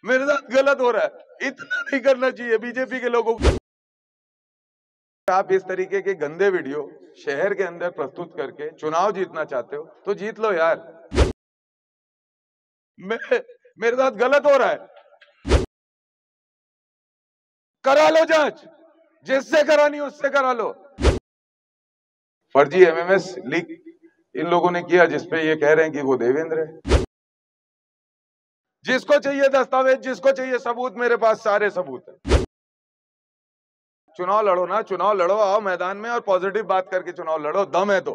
मेरे साथ गलत हो रहा है, इतना नहीं करना चाहिए बीजेपी के लोगों को। आप इस तरीके के गंदे वीडियो शहर के अंदर प्रस्तुत करके चुनाव जीतना चाहते हो तो जीत लो यार। मेरे साथ गलत हो रहा है, करा लो जांच, जिससे करानी उससे करा लो। फर्जी एमएमएस लीक इन लोगों ने किया जिसपे ये कह रहे हैं कि वो देवेंद्र है। जिसको चाहिए दस्तावेज, जिसको चाहिए सबूत, मेरे पास सारे सबूत है। चुनाव लड़ो ना, चुनाव लड़ो, आओ मैदान में और पॉजिटिव बात करके चुनाव लड़ो, दम है तो।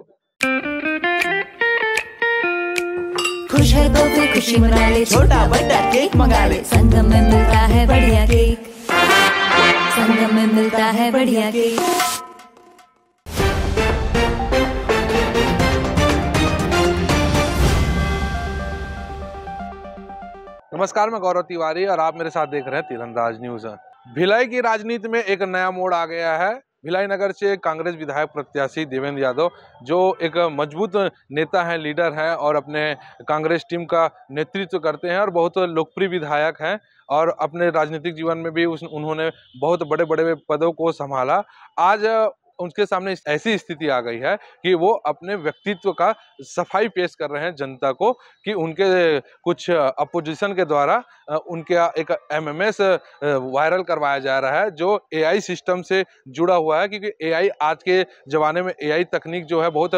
खुश है तो फिर खुशी मना ले, छोटा बड़ा केक मंगा ले, संगम में मिलता है बढ़िया केक, संगम में मिलता है बढ़िया केक। नमस्कार, मैं गौरव तिवारी और आप मेरे साथ देख रहे हैं तीरंदाज न्यूज। भिलाई की राजनीति में एक नया मोड़ आ गया है। भिलाई नगर से कांग्रेस विधायक प्रत्याशी देवेंद्र यादव, जो एक मजबूत नेता हैं, लीडर हैं और अपने कांग्रेस टीम का नेतृत्व करते हैं और बहुत लोकप्रिय विधायक हैं और अपने राजनीतिक जीवन में भी उन्होंने बहुत बड़े बड़े पदों को संभाला। आज उनके सामने ऐसी स्थिति आ गई है कि वो अपने व्यक्तित्व का सफाई पेश कर रहे हैं जनता को कि उनके कुछ अपोजिशन के द्वारा उनके एक एमएमएस वायरल करवाया जा रहा है जो एआई सिस्टम से जुड़ा हुआ है, क्योंकि एआई आज के ज़माने में एआई तकनीक जो है बहुत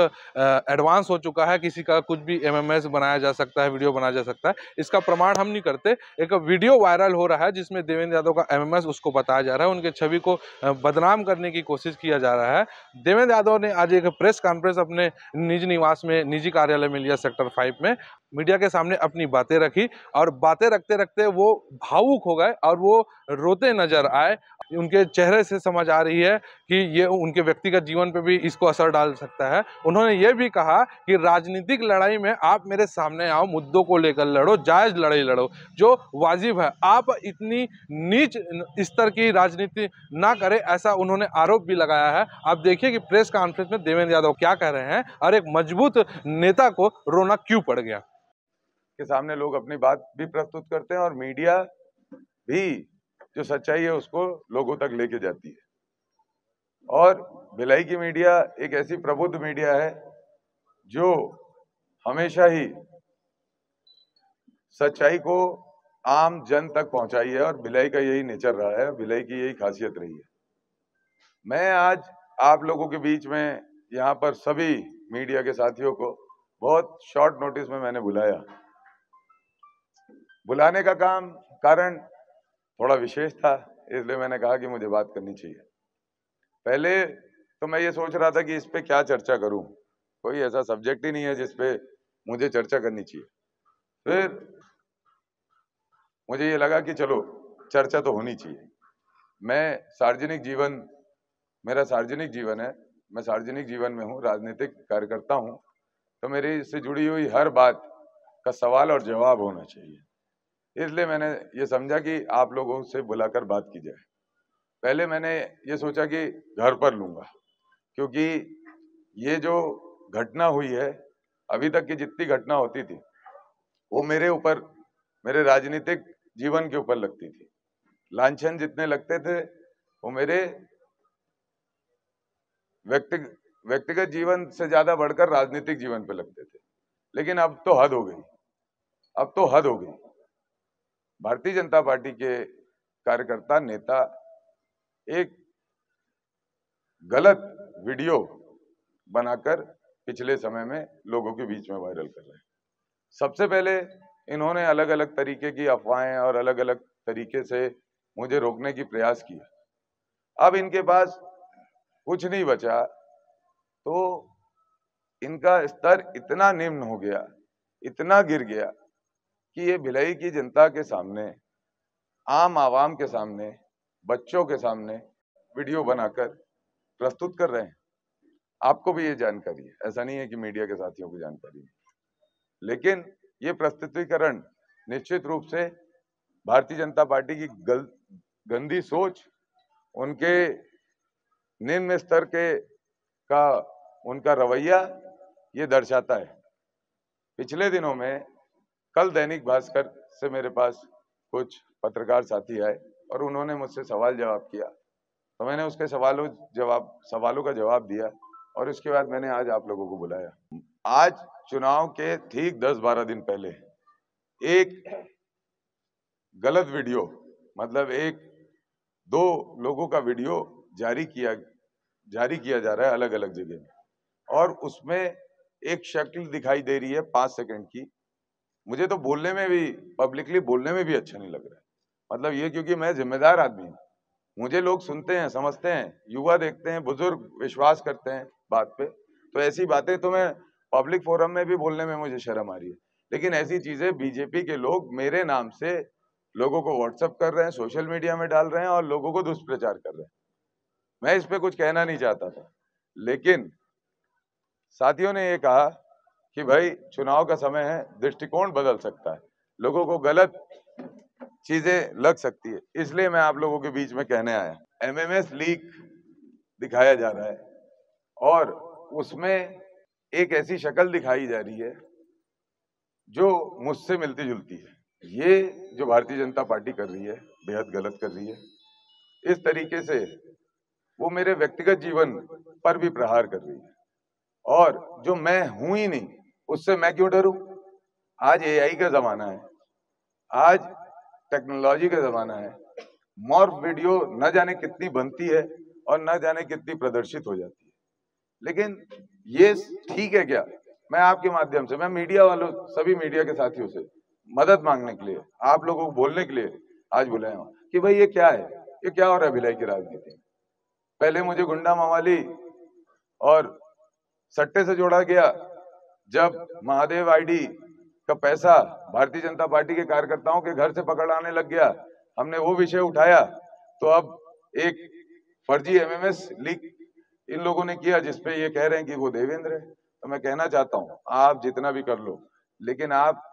एडवांस हो चुका है। किसी का कुछ भी एमएमएस बनाया जा सकता है, वीडियो बनाया जा सकता है। इसका प्रमाण हम नहीं करते, एक वीडियो वायरल हो रहा है जिसमें देवेंद्र यादव का एमएमएस उसको बताया जा रहा है, उनके छवि को बदनाम करने की कोशिश किया जा रहा है। देवेंद्र यादव ने आज एक प्रेस कॉन्फ्रेंस अपने निजी निवास में, निजी कार्यालय में लिया, सेक्टर 5 में। मीडिया के सामने अपनी बातें रखी और बातें रखते रखते वो भावुक हो गए और वो रोते नजर आए। उनके चेहरे से समझ आ रही है कि ये उनके व्यक्तिगत जीवन पे भी इसको असर डाल सकता है। उन्होंने ये भी कहा कि राजनीतिक लड़ाई में आप मेरे सामने आओ, मुद्दों को लेकर लड़ो, जायज लड़ाई लड़ो जो वाजिब है। आप इतनी नीच स्तर की राजनीति ना करें, ऐसा उन्होंने आरोप भी लगाया है। आप देखिए कि प्रेस कॉन्फ्रेंस में देवेंद्र यादव क्या कह रहे हैं और एक मजबूत नेता को रोना क्यों पड़ गया। के सामने लोग अपनी बात भी प्रस्तुत करते हैं और मीडिया भी जो सच्चाई है उसको लोगों तक लेके जाती है। और भिलाई की मीडिया एक ऐसी प्रबुद्ध मीडिया है जो हमेशा ही सच्चाई को आम जन तक पहुंचाई है और भिलाई का यही नेचर रहा है, भिलाई की यही खासियत रही है। मैं आज आप लोगों के बीच में यहाँ पर सभी मीडिया के साथियों को बहुत शॉर्ट नोटिस में मैंने बुलाया। बुलाने का कारण थोड़ा विशेष था, इसलिए मैंने कहा कि मुझे बात करनी चाहिए। पहले तो मैं ये सोच रहा था कि इस पे क्या चर्चा करूं, कोई ऐसा सब्जेक्ट ही नहीं है जिस पे मुझे चर्चा करनी चाहिए। फिर मुझे ये लगा कि चलो चर्चा तो होनी चाहिए। मैं सार्वजनिक जीवन, मेरा सार्वजनिक जीवन है, मैं सार्वजनिक जीवन में हूँ, राजनीतिक कार्यकर्ता हूँ, तो मेरी इससे जुड़ी हुई हर बात का सवाल और जवाब होना चाहिए। इसलिए मैंने ये समझा कि आप लोगों से बुलाकर बात की जाए। पहले मैंने ये सोचा कि घर पर लूंगा, क्योंकि ये जो घटना हुई है, अभी तक की जितनी घटना होती थी वो मेरे ऊपर, मेरे राजनीतिक जीवन के ऊपर लगती थी। लांछन जितने लगते थे वो मेरे व्यक्तिगत जीवन से ज्यादा बढ़कर राजनीतिक जीवन पे लगते थे। लेकिन अब तो हद हो गई, अब तो हद हो गई। भारतीय जनता पार्टी के कार्यकर्ता, नेता एक गलत वीडियो बनाकर पिछले समय में लोगों के बीच में वायरल कर रहे हैं। सबसे पहले इन्होंने अलग अलग तरीके की अफवाहें और अलग अलग तरीके से मुझे रोकने की प्रयास किया। अब इनके पास कुछ नहीं बचा, तो इनका स्तर इतना निम्न हो गया, इतना गिर गया कि ये भिलाई की जनता के सामने, आम आवाम के सामने, बच्चों के सामने वीडियो बनाकर प्रस्तुत कर रहे हैं। आपको भी ये जानकारी है, ऐसा नहीं है कि मीडिया के साथियों को जानकारी नहीं, लेकिन ये प्रस्तुतिकरण निश्चित रूप से भारतीय जनता पार्टी की गंदी सोच, उनके निम्न स्तर का उनका रवैया ये दर्शाता है। पिछले दिनों में कल दैनिक भास्कर से मेरे पास कुछ पत्रकार साथी आए और उन्होंने मुझसे सवाल जवाब किया, तो मैंने उसके सवालों का जवाब दिया और उसके बाद मैंने आज आप लोगों को बुलाया। आज चुनाव के ठीक 10-12 दिन पहले एक गलत वीडियो, मतलब एक दो लोगों का वीडियो जारी किया जा रहा है अलग अलग जगह में, और उसमें एक शक्ल दिखाई दे रही है 5 सेकंड की। मुझे तो बोलने में भी, पब्लिकली बोलने में भी अच्छा नहीं लग रहा है। मतलब ये क्योंकि मैं जिम्मेदार आदमी हूँ, मुझे लोग सुनते हैं, समझते हैं, युवा देखते हैं, बुजुर्ग विश्वास करते हैं बात पे, तो ऐसी बातें तो मैं पब्लिक फोरम में भी बोलने में मुझे शर्म आ रही है। लेकिन ऐसी चीजें बीजेपी के लोग मेरे नाम से लोगों को व्हाट्सएप कर रहे हैं, सोशल मीडिया में डाल रहे हैं और लोगों को दुष्प्रचार कर रहे हैं। मैं इस पे कुछ कहना नहीं चाहता था, लेकिन साथियों ने ये कहा कि भाई चुनाव का समय है, दृष्टिकोण बदल सकता है, लोगों को गलत चीजें लग सकती है, इसलिए मैं आप लोगों के बीच में कहने आया। एमएमएस लीक दिखाया जा रहा है और उसमें एक ऐसी शक्ल दिखाई जा रही है जो मुझसे मिलती जुलती है। ये जो भारतीय जनता पार्टी कर रही है बेहद गलत कर रही है। इस तरीके से वो मेरे व्यक्तिगत जीवन पर भी प्रहार कर रही है, और जो मैं हूं ही नहीं उससे मैं क्यों डरूं। आज एआई का जमाना है, आज टेक्नोलॉजी का जमाना है, मॉर्फ वीडियो न जाने कितनी बनती है और न जाने कितनी प्रदर्शित हो जाती है। लेकिन ये ठीक है क्या? मैं आपके माध्यम से, मैं मीडिया वालों, सभी मीडिया के साथियों से मदद मांगने के लिए, आप लोगों को बोलने के लिए आज बुलाया हूं कि भाई ये क्या है, ये क्या हो रहा है भिलाई की राजनीति में। पहले मुझे गुंडा मवाली और सट्टे से जोड़ा गया, जब महादेव आईडी का पैसा भारतीय जनता पार्टी के कार्यकर्ताओं के घर से पकड़ाने लग गया, हमने वो विषय उठाया, तो अब एक फर्जी एमएमएस लीक इन लोगों ने किया जिसपे ये कह रहे हैं कि वो देवेंद्र है। तो मैं कहना चाहता हूं, आप जितना भी कर लो, लेकिन आप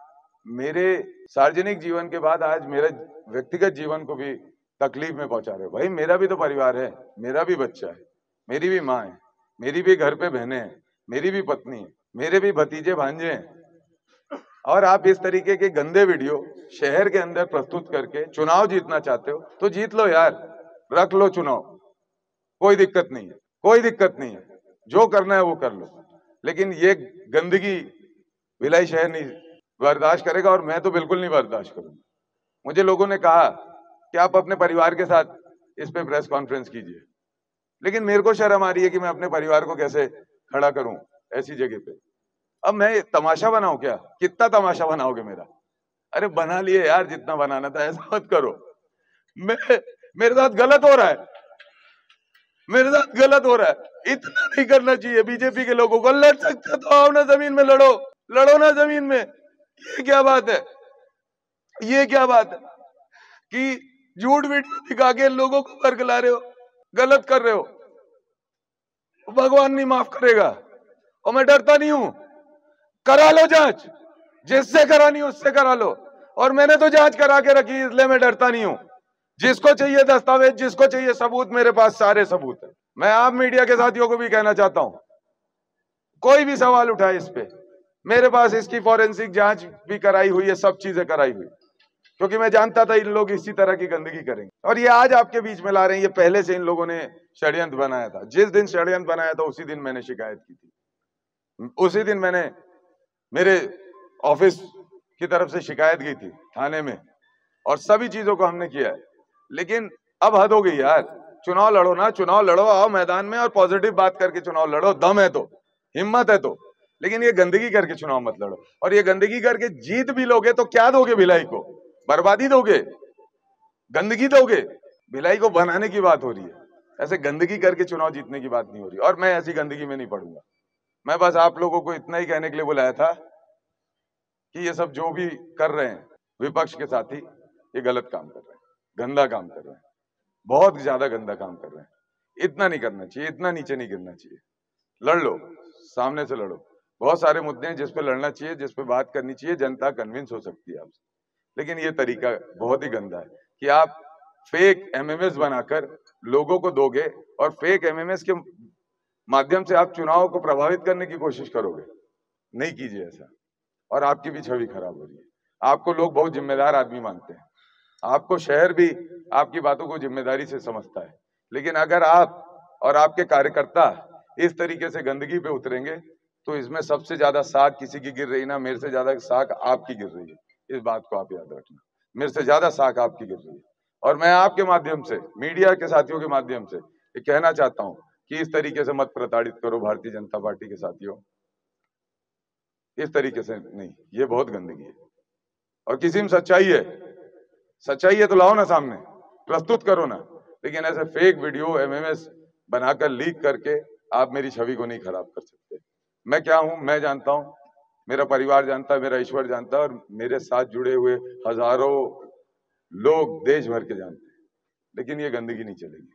मेरे सार्वजनिक जीवन के बाद आज मेरे व्यक्तिगत जीवन को भी तकलीफ में पहुंचा रहे हो। भाई मेरा भी तो परिवार है, मेरा भी बच्चा है, मेरी भी माँ है, मेरी भी घर पे बहनें हैं, मेरी भी पत्नी है, मेरे भी भतीजे भांजे हैं, और आप इस तरीके के गंदे वीडियो शहर के अंदर प्रस्तुत करके चुनाव जीतना चाहते हो तो जीत लो यार, रख लो चुनाव, कोई दिक्कत नहीं है, कोई दिक्कत नहीं है, जो करना है वो कर लो। लेकिन ये गंदगी भिलाई शहर नहीं बर्दाश्त करेगा, और मैं तो बिल्कुल नहीं बर्दाश्त करूंगा। मुझे लोगों ने कहा कि आप अपने परिवार के साथ इस पे प्रेस कॉन्फ्रेंस कीजिए, लेकिन मेरे को शर्म आ रही है कि मैं अपने परिवार को कैसे खड़ा करूं ऐसी जगह पे। अब मैं तमाशा बनाऊं क्या? कितना तमाशा बनाओगे मेरा? अरे बना लिए यार, जितना बनाना था, ऐसा मत करो। मेरे साथ गलत हो रहा है, मेरे साथ गलत हो रहा है, इतना नहीं करना चाहिए। बीजेपी के लोगों को लड़ सकते तो आओ ना जमीन में, लड़ो, लड़ो ना जमीन में। ये क्या बात है, ये क्या बात है कि झूठ वीडियो दिखा के लोगों को बरगला रहे हो, गलत कर रहे हो। भगवान नहीं माफ करेगा, और मैं डरता नहीं हूं। करा लो जांच, जिससे करानी उससे करा लो, और मैंने तो जांच करा के रखी, इसलिए मैं डरता नहीं हूं। जिसको चाहिए दस्तावेज, जिसको चाहिए सबूत, मेरे पास सारे सबूत है। मैं आप मीडिया के साथियों को भी कहना चाहता हूं, कोई भी सवाल उठाए इस पे, मेरे पास इसकी फॉरेंसिक जांच भी कराई हुई है, सब चीजें कराई हुई, क्योंकि मैं जानता था इन लोग इसी तरह की गंदगी करेंगे। और ये आज आपके बीच में ला रहे हैं, ये पहले से इन लोगों ने षड्यंत्र बनाया था। जिस दिन षड्यंत्र बनाया था उसी दिन मैंने शिकायत की थी, उसी दिन मैंने मेरे ऑफिस की तरफ से शिकायत की थी थाने में, और सभी चीजों को हमने किया है। लेकिन अब हद हो गई यार, चुनाव लड़ो ना, चुनाव लड़ो, आओ मैदान में और पॉजिटिव बात करके चुनाव लड़ो, दम है तो, हिम्मत है तो। लेकिन ये गंदगी करके चुनाव मत लड़ो, और ये गंदगी करके जीत भी लोगे तो क्या दोगे भिलाई को? बर्बादी दोगे, गंदगी दोगे। भिलाई को बनाने की बात हो रही है, ऐसे गंदगी करके चुनाव जीतने की बात नहीं हो रही, और मैं ऐसी गंदगी में नहीं पड़ूंगा। मैं बस आप लोगों को इतना ही कहने के लिए बुलाया था कि ये सब जो भी कर रहे हैं विपक्ष के साथी, ये गलत काम कर रहे हैं, गंदा काम कर रहे हैं, बहुत ज्यादा गंदा काम कर रहे हैं। इतना नहीं करना चाहिए, इतना नीचे नहीं गिरना चाहिए। लड़ लो, सामने से लड़ो, बहुत सारे मुद्दे हैं जिस पे लड़ना चाहिए, जिस पे बात करनी चाहिए, जनता कन्विंस हो सकती है आपसे। लेकिन ये तरीका बहुत ही गंदा है कि आप फेक एमएमएस बनाकर लोगों को दोगे, और फेक एमएमएस के माध्यम से आप चुनाव को प्रभावित करने की कोशिश करोगे। नहीं कीजिए ऐसा, और आपकी भी छवि खराब हो रही है। आपको लोग बहुत जिम्मेदार आदमी मानते हैं, आपको शहर भी आपकी बातों को जिम्मेदारी से समझता है। लेकिन अगर आप और आपके कार्यकर्ता इस तरीके से गंदगी पे उतरेंगे तो इसमें सबसे ज्यादा साख किसी की गिर रही ना, मेरे से ज्यादा साख आपकी गिर रही है। इस बात को आप याद रखना, मेरे से ज्यादा साख आपकी गिर रही है। और मैं आपके माध्यम से, मीडिया के साथियों के माध्यम से ये कहना चाहता हूं कि इस तरीके से मत प्रताड़ित करो भारतीय जनता पार्टी के साथियों, इस तरीके से नहीं, ये बहुत गंदगी है। और किसी में सच्चाई है तो लाओ ना सामने, प्रस्तुत करो ना। लेकिन ऐसे फेक वीडियो एमएमएस बनाकर लीक करके आप मेरी छवि को नहीं खराब कर सकते। मैं क्या हूं मैं जानता हूं, मेरा परिवार जानता है, मेरा ईश्वर जानता है, और मेरे साथ जुड़े हुए हजारों लोग देश भर के जानते हैं। लेकिन ये गंदगी नहीं चलेगी।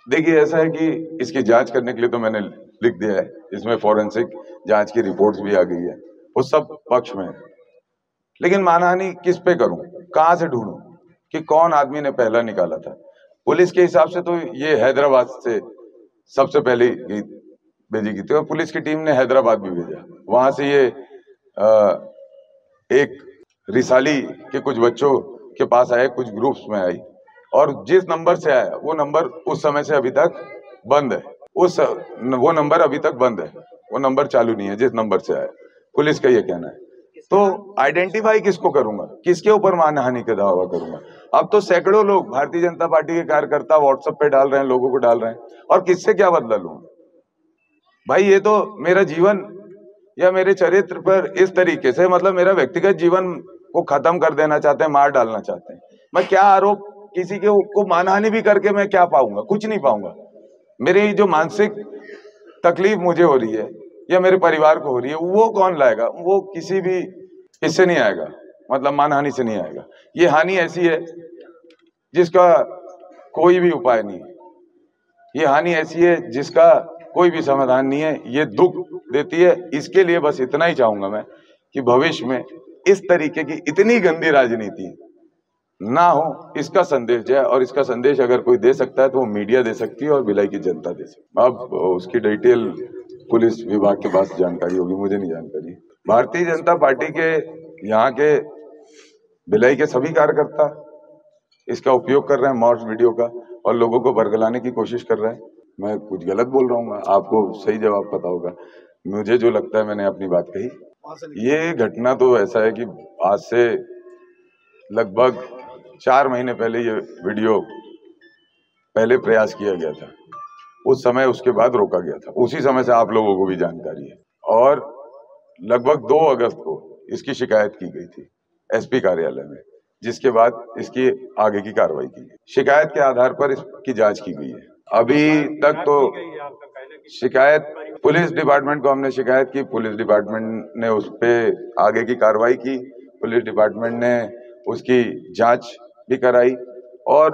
देखिए, ऐसा है कि इसकी जांच करने के लिए तो मैंने लिख दिया है, इसमें फॉरेंसिक जांच की रिपोर्ट्स भी आ गई है, वो सब पक्ष में है। लेकिन मानहानि किस पे करूं, कहां से ढूंढूं कि कौन आदमी ने पहला निकाला था? पुलिस के हिसाब से तो ये हैदराबाद से सबसे पहले भेजी गई थी, और पुलिस की टीम ने हैदराबाद भी भेजा। वहां से ये एक रिसाली के कुछ बच्चों के पास आए, कुछ ग्रुप्स में आई, और जिस नंबर से आया वो नंबर उस समय से अभी तक बंद है। वो नंबर अभी तक बंद है, वो नंबर चालू नहीं है जिस नंबर से आया। पुलिस का ये कहना है। तो आइडेंटिफाई किसको करूंगा, किसके ऊपर मानहानि का दावा करूंगा? अब तो सैकड़ों लोग भारतीय जनता पार्टी के कार्यकर्ता व्हाट्सएप पे डाल रहे हैं, लोगों को डाल रहे हैं, और किससे क्या बदला लूं भाई? ये तो मेरा जीवन या मेरे चरित्र पर इस तरीके से, मतलब मेरा व्यक्तिगत जीवन को खत्म कर देना चाहते हैं, मार डालना चाहते हैं। मैं क्या आरोप किसी के को मानहानि भी करके मैं क्या पाऊंगा? कुछ नहीं पाऊंगा। मेरी जो मानसिक तकलीफ मुझे हो रही है या मेरे परिवार को हो रही है, वो कौन लाएगा? वो किसी भी इससे नहीं आएगा, मतलब मानहानि से नहीं आएगा। ये हानि ऐसी है जिसका कोई भी उपाय नहीं है, ये हानि ऐसी है जिसका कोई भी समाधान नहीं है, ये दुख देती है। इसके लिए बस इतना ही चाहूंगा मैं कि भविष्य में इस तरीके की इतनी गंदी राजनीति ना हो, इसका संदेश जाए। और इसका संदेश अगर कोई दे सकता है तो वो मीडिया दे सकती है और भिलाई की जनता दे सकती है। अब उसकी डिटेल पुलिस विभाग के पास जानकारी होगी, मुझे नहीं जानकारी। भारतीय जनता पार्टी के यहाँ के भिलाई के सभी कार्यकर्ता इसका उपयोग कर रहे हैं, मॉर्फ वीडियो का, और लोगों को बरगलाने की कोशिश कर रहे हैं। मैं कुछ गलत बोल रहा हूँ, आपको सही जवाब पता होगा। मुझे जो लगता है मैंने अपनी बात कही। ये घटना तो ऐसा है कि आज से लगभग 4 महीने पहले ये वीडियो पहले प्रयास किया गया था, उस समय उसके बाद रोका गया था। उसी समय से आप लोगों को भी जानकारी है। और लगभग 2 अगस्त को इसकी शिकायत की गई थी एसपी कार्यालय में, जिसके बाद इसकी आगे की कार्रवाई की गई। शिकायत के आधार पर इसकी जांच की गई है। अभी तक तो शिकायत पुलिस डिपार्टमेंट को हमने शिकायत की, पुलिस डिपार्टमेंट ने उस पर आगे की कार्रवाई की, पुलिस डिपार्टमेंट ने उसकी जांच भी कराई, और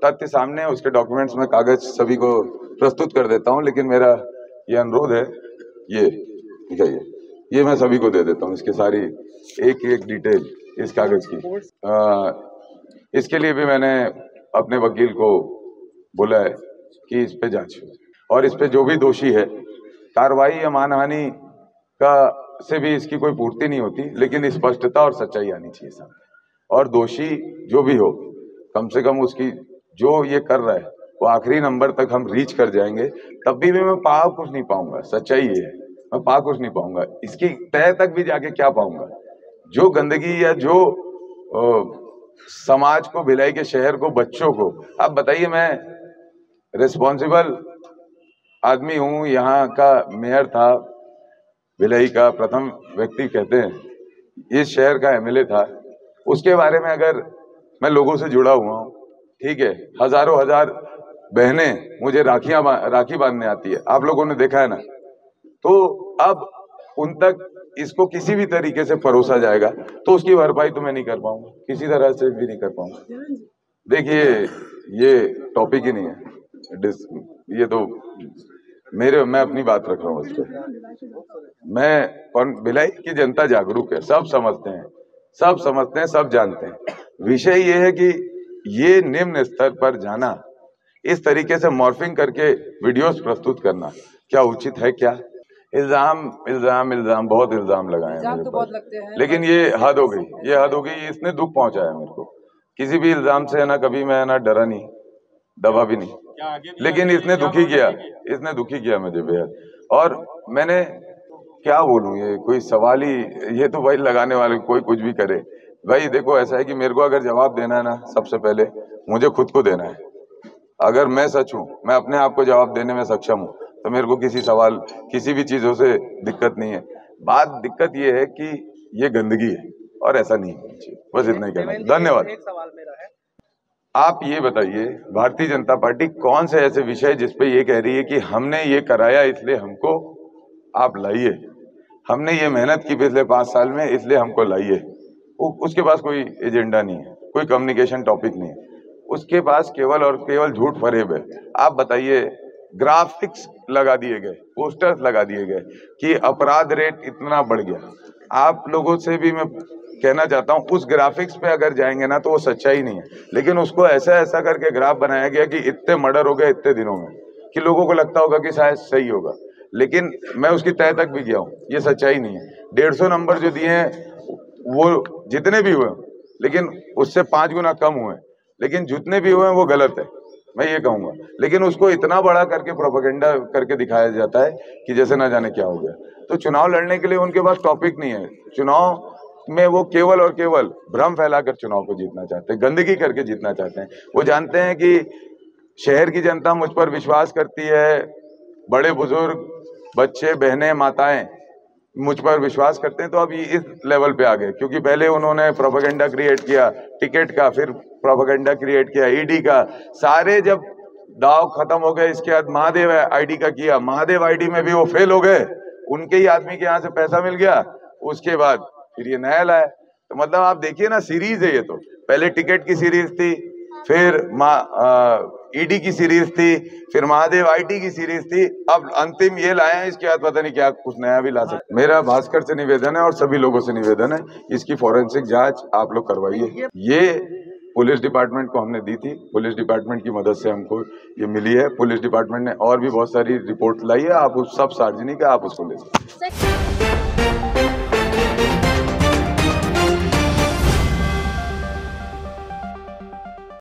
तथ्य सामने, उसके डॉक्यूमेंट्स में कागज सभी को प्रस्तुत कर देता हूं। लेकिन मेरा ये अनुरोध है, ये मैं सभी को दे देता हूं, इसके सारी एक एक डिटेल इस कागज की। इसके लिए भी मैंने अपने वकील को बोला है कि इस पे जांच हो, और इस पे जो भी दोषी है, कार्रवाई या मानहानि का से भी इसकी कोई पूर्ति नहीं होती, लेकिन स्पष्टता और सच्चाई आनी चाहिए सामने। और दोषी जो भी हो, कम से कम उसकी जो ये कर रहा है वो आखिरी नंबर तक हम रीच कर जाएंगे, तब भी मैं पा कुछ नहीं पाऊंगा। सच्चाई ये है, मैं पा कुछ नहीं पाऊंगा, इसकी तह तक भी जाके क्या पाऊंगा? जो गंदगी या जो समाज को, भिलाई के शहर को, बच्चों को, आप बताइए, मैं रिस्पॉन्सिबल आदमी हूं, यहाँ का मेयर था, भिलाई का प्रथम व्यक्ति कहते हैं, इस शहर का एमएलए था। उसके बारे में अगर मैं लोगों से जुड़ा हुआ हूँ, ठीक है, हजारों हजार बहनें मुझे राखी बांधने आती है, आप लोगों ने देखा है ना। तो अब उन तक इसको किसी भी तरीके से परोसा जाएगा तो उसकी भरपाई तो मैं नहीं कर पाऊंगा, किसी तरह से भी नहीं कर पाऊंगा। देखिए, ये टॉपिक ही नहीं है, ये तो मैं अपनी बात रख रहा हूँ उस पर। भिलाई की जनता जागरूक है, सब समझते हैं, सब जानते हैं। विषय ये है कि ये निम्न स्तर पर जाना, इस तरीके से मॉर्फिंग करके वीडियोस प्रस्तुत करना क्या उचित है? क्या इल्जाम बहुत इल्जाम लगाए हैं मेरे तो बहुत लगते हैं, लेकिन ये हद हो गई, इसने दुख पहुंचाया मेरे को। किसी भी इल्जाम से ना कभी मैं ना डरा नहीं, दबा भी नहीं, लेकिन इसने दुखी किया मुझे बेहद। और मैंने क्या बोलूं, ये कोई सवाल ही, ये तो भाई लगाने वाले कोई कुछ भी करे भाई। देखो ऐसा है कि मेरे को अगर जवाब देना है ना, सबसे पहले मुझे खुद को देना है। अगर मैं सच हूं, मैं अपने आप को जवाब देने में सक्षम हूं, तो मेरे को किसी भी चीजों से दिक्कत नहीं है। दिक्कत ये है कि ये गंदगी है और ऐसा नहीं होना चाहिए। बस इतना ही कहना है। धन्यवाद। एक सवाल मेरा है, आप ये बताइए, भारतीय जनता पार्टी कौन से ऐसे विषय जिस पे ये कह रही है कि हमने ये कराया इसलिए हमको आप लाइए, हमने ये मेहनत की पिछले 5 साल में इसलिए हमको लाइए। उसके पास कोई एजेंडा नहीं है, कोई कम्युनिकेशन टॉपिक नहीं है, उसके पास केवल और केवल झूठ फरेब है। आप बताइए, ग्राफिक्स लगा दिए गए, पोस्टर्स लगा दिए गए कि अपराध रेट इतना बढ़ गया। आप लोगों से भी मैं कहना चाहता हूं, उस ग्राफिक्स पे अगर जाएंगे ना तो वो सच्चाई नहीं है, लेकिन उसको ऐसा करके ग्राफ बनाया गया कि इतने मर्डर हो गए इतने दिनों में, कि लोगों को लगता होगा कि शायद सही होगा। लेकिन मैं उसकी तह तक भी गया हूँ, ये सच्चाई नहीं है। 150 नंबर जो दिए हैं वो जितने भी हुए, लेकिन उससे 5 गुना कम हुए, लेकिन जितने भी हुए हैं वो गलत है, मैं ये कहूंगा। लेकिन उसको इतना बड़ा करके प्रोपेगेंडा करके दिखाया जाता है कि जैसे ना जाने क्या हो गया। तो चुनाव लड़ने के लिए उनके पास टॉपिक नहीं है। चुनाव में वो केवल और केवल भ्रम फैलाकर चुनाव को जीतना चाहते हैं, गंदगी करके जीतना चाहते हैं। वो जानते हैं कि शहर की जनता मुझ पर विश्वास करती है, बड़े बुजुर्ग, बच्चे, बहनें, माताएं मुझ पर विश्वास करते हैं। तो अब इस लेवल पे आ गए, क्योंकि पहले उन्होंने प्रोपेगेंडा क्रिएट किया टिकट का, फिर प्रोपेगेंडा क्रिएट किया ईडी का। सारे जब दाव खत्म हो गए, इसके बाद महादेव आईडी का किया, महादेव आईडी में भी वो फेल हो गए, उनके ही आदमी के यहाँ से पैसा मिल गया। उसके बाद फिर ये नया लाया। तो मतलब आप देखिए ना, सीरीज है ये। तो पहले टिकट की सीरीज थी, फिर ईडी की सीरीज थी, फिर महादेव आईटी की सीरीज थी, अब अंतिम ये लाए हैं। इसके बाद पता नहीं क्या कुछ नया भी ला सकते। मेरा भास्कर से निवेदन है और सभी लोगों से निवेदन है, इसकी फॉरेंसिक जांच आप लोग करवाइए। ये पुलिस डिपार्टमेंट को हमने दी थी, पुलिस डिपार्टमेंट की मदद से हमको ये मिली है। पुलिस डिपार्टमेंट ने और भी बहुत सारी रिपोर्ट लाई है, आप उस सब सार्वजनिक है, आप उसको ले सकते हैं।